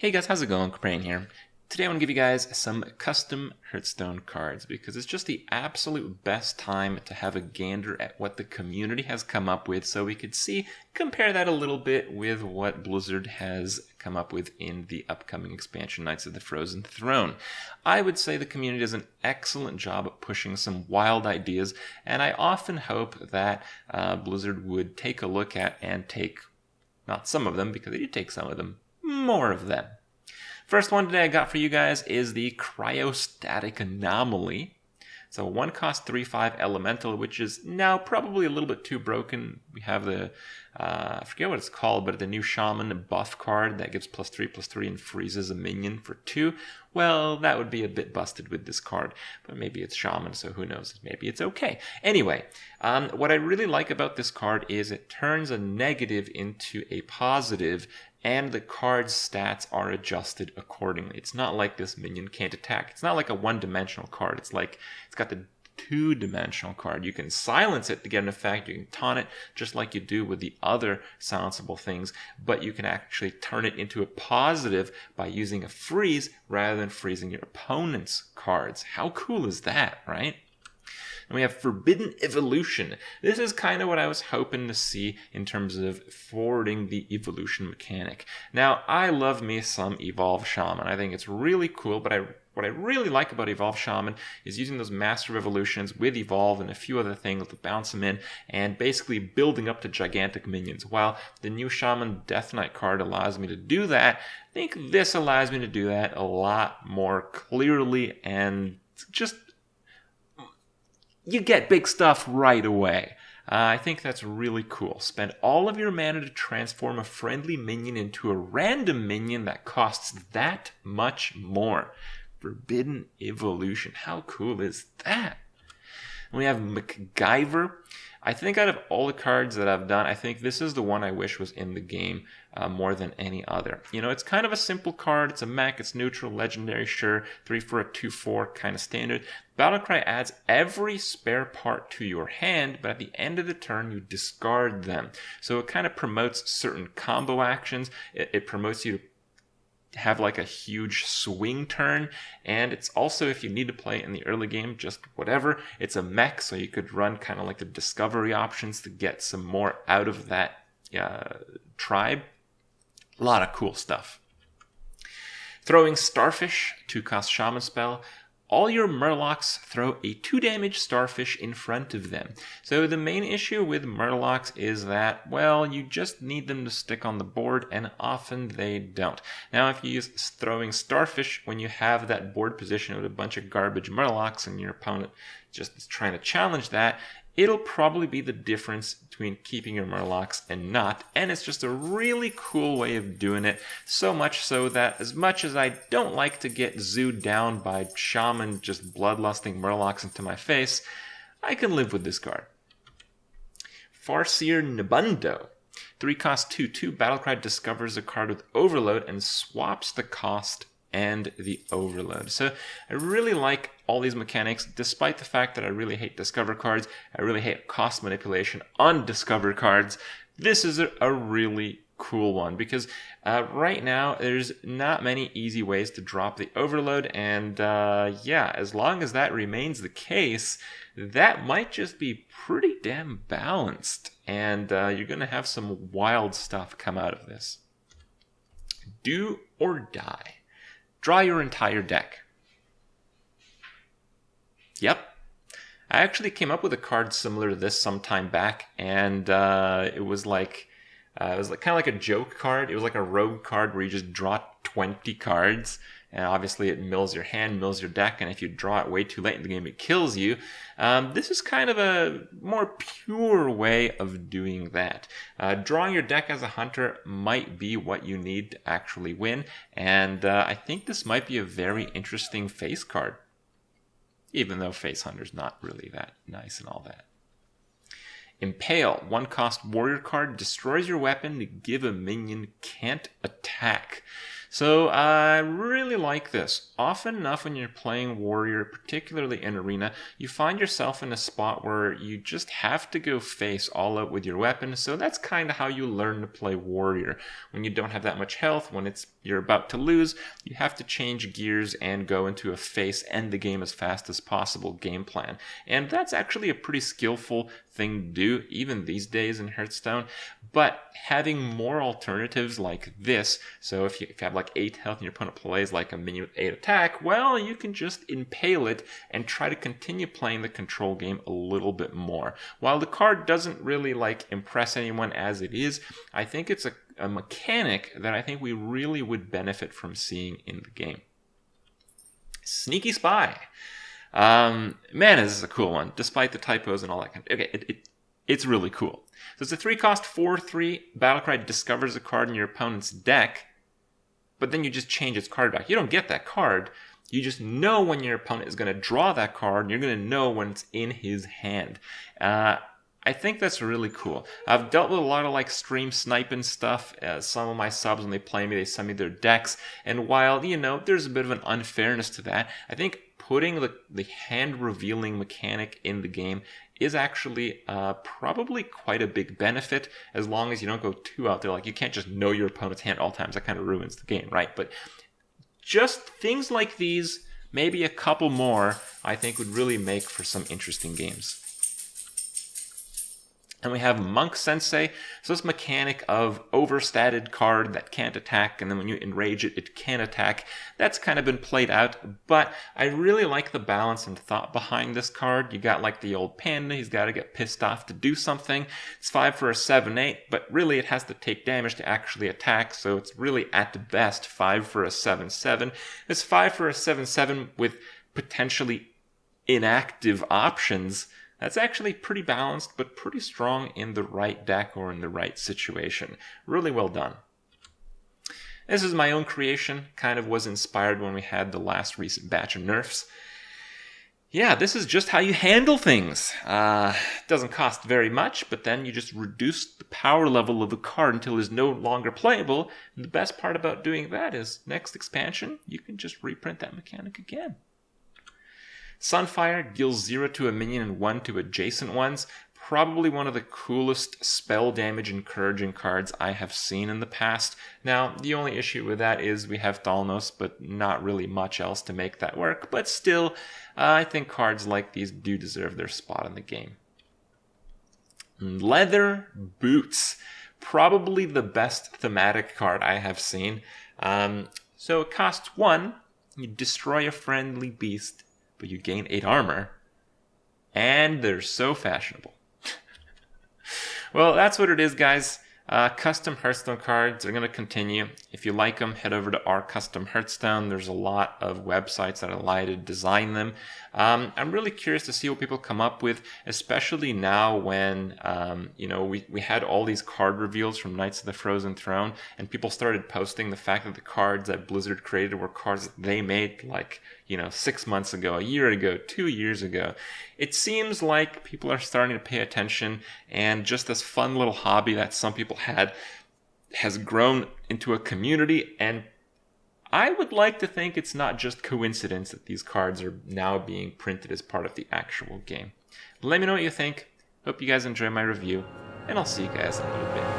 Hey guys, how's it going? Kripparrian here. Today I want to give you guys some custom Hearthstone cards because it's just the absolute best time to have a gander at what the community has come up with so we could compare that a little bit with what Blizzard has come up with in the upcoming expansion Knights of the Frozen Throne. I would say the community does an excellent job at pushing some wild ideas, and I often hope that Blizzard would take a look at and take, not some of them, because they did take some of them, more of them. First one today I got for you guys is the Cryostatic Anomaly. So 1 cost 3/5 Elemental, which is now probably a little bit too broken. We have the, I forget what it's called, but the new Shaman buff card that gives +3/+3 and freezes a minion for 2. Well, that would be a bit busted with this card, but maybe it's Shaman, so who knows? Maybe it's okay. Anyway, what I really like about this card is it turns a negative into a positive, and the card's stats are adjusted accordingly. It's not like this minion can't attack. It's not like a one-dimensional card. It's like it's got the two-dimensional card. You can silence it to get an effect. You can taunt it just like you do with the other silenceable things, but you can actually turn it into a positive by using a freeze rather than freezing your opponent's cards. How cool is that, right? And we have Forbidden Evolution. This is kind of what I was hoping to see in terms of forwarding the evolution mechanic. Now, I love me some Evolve Shaman. I think it's really cool, but what I really like about Evolve Shaman is using those Master Evolutions with Evolve and a few other things to bounce them in and basically building up to gigantic minions. While the new Shaman Death Knight card allows me to do that, I think this allows me to do that a lot more clearly and just you get big stuff right away. I think that's really cool. Spend all of your mana to transform a friendly minion into a random minion that costs that much more. Forbidden Evolution. How cool is that? And we have MacGyver. I think out of all the cards that I've done, I think this is the one I wish was in the game more than any other. You know, it's kind of a simple card. It's a mech, it's neutral, legendary, sure. 3 for a 2/4, kind of standard. Battlecry adds every spare part to your hand, but at the end of the turn, you discard them. So it kind of promotes certain combo actions. It promotes you to have like a huge swing turn, and it's also, if you need to play in the early game, just whatever, it's a mech, so you could run kind of like the discovery options to get some more out of that tribe. A lot of cool stuff. Throwing Starfish, 2-cost Shaman spell. All your Murlocs throw a 2 damage starfish in front of them. So the main issue with Murlocs is that, well, you just need them to stick on the board, and often they don't. Now, if you use throwing starfish when you have that board position with a bunch of garbage Murlocs and your opponent just is trying to challenge that, it'll probably be the difference between keeping your Murlocs and not, and it's just a really cool way of doing it, so much so that as much as I don't like to get zooed down by Shaman just bloodlusting Murlocs into my face, I can live with this card. Farseer Nibundo. 3 cost 2/2, Battlecry discovers a card with Overload and swaps the cost and the Overload. So I really like all these mechanics, despite the fact that I really hate Discover cards. I really hate cost manipulation on Discover cards. This is a really cool one because right now there's not many easy ways to drop the Overload, and yeah, as long as that remains the case, that might just be pretty damn balanced, and you're going to have some wild stuff come out of this. Do or Die. Draw your entire deck. Yep. I actually came up with a card similar to this some time back, and it was like kind of like a joke card. It was like a rogue card where you just draw 20 cards, and obviously it mills your hand, mills your deck, and if you draw it way too late in the game, it kills you. This is kind of a more pure way of doing that. Drawing your deck as a hunter might be what you need to actually win, and I think this might be a very interesting face card, even though face hunter's not really that nice and all that. Impale, 1-cost warrior card, destroys your weapon to give a minion can't attack. So I really like this. Often enough when you're playing Warrior, particularly in Arena, you find yourself in a spot where you just have to go face all out with your weapon. So that's kind of how you learn to play Warrior. When you don't have that much health, when you're about to lose, you have to change gears and go into a face, end the game as fast as possible game plan. And that's actually a pretty skillful thing to do, even these days in Hearthstone. But having more alternatives like this, so if you have like 8 health and your opponent plays like a minion with 8 attack, well, you can just impale it and try to continue playing the control game a little bit more. While the card doesn't really like impress anyone as it is, I think it's a mechanic that I think we really would benefit from seeing in the game. Sneaky Spy. Man, this is a cool one, despite the typos and all that kind of... Okay, it's really cool. So it's a 3-cost 4/3. Battlecry discovers a card in your opponent's deck, but then you just change its card back. You don't get that card. You just know when your opponent is going to draw that card, and you're going to know when it's in his hand. I think that's really cool. I've dealt with a lot of like stream sniping stuff. Some of my subs, when they play me, they send me their decks. And while, there's a bit of an unfairness to that, I think putting the hand revealing mechanic in the game is actually probably quite a big benefit, as long as you don't go too out there. Like, you can't just know your opponent's hand all times. That kind of ruins the game, right? But just things like these, maybe a couple more, I think would really make for some interesting games. And we have Monk Sensei. So this mechanic of overstated card that can't attack, and then when you enrage it, it can attack. That's kind of been played out, but I really like the balance and thought behind this card. You got like the old panda, he's got to get pissed off to do something. It's 5 for a 7/8, but really it has to take damage to actually attack, so it's really at best 5 for a 7/7. It's 5 for a 7/7 with potentially inactive options. That's actually pretty balanced, but pretty strong in the right deck or in the right situation. Really well done. This is my own creation, kind of was inspired when we had the last recent batch of nerfs. Yeah, this is just how you handle things. Doesn't cost very much, but then you just reduce the power level of the card until it's no longer playable. And the best part about doing that is, next expansion, you can just reprint that mechanic again. Sunfire deals 0 to a minion and 1 to adjacent ones. Probably one of the coolest spell damage encouraging cards I have seen in the past. Now, the only issue with that is we have Thalnos, but not really much else to make that work. But still, I think cards like these do deserve their spot in the game. Leather Boots. Probably the best thematic card I have seen. So it costs 1. You destroy a friendly beast, but you gain 8 armor, and they're so fashionable. Well, that's what it is, guys. Custom Hearthstone cards are going to continue. If you like them, head over to Our Custom Hearthstone. There's a lot of websites that allow you to design them. I'm really curious to see what people come up with, especially now when, we had all these card reveals from Knights of the Frozen Throne, and people started posting the fact that the cards that Blizzard created were cards that they made 6 months ago, a year ago, 2 years ago. It seems like people are starting to pay attention, and just this fun little hobby that some people had has grown into a community, and I would like to think it's not just coincidence that these cards are now being printed as part of the actual game. Let me know what you think. Hope you guys enjoy my review, and I'll see you guys in a little bit.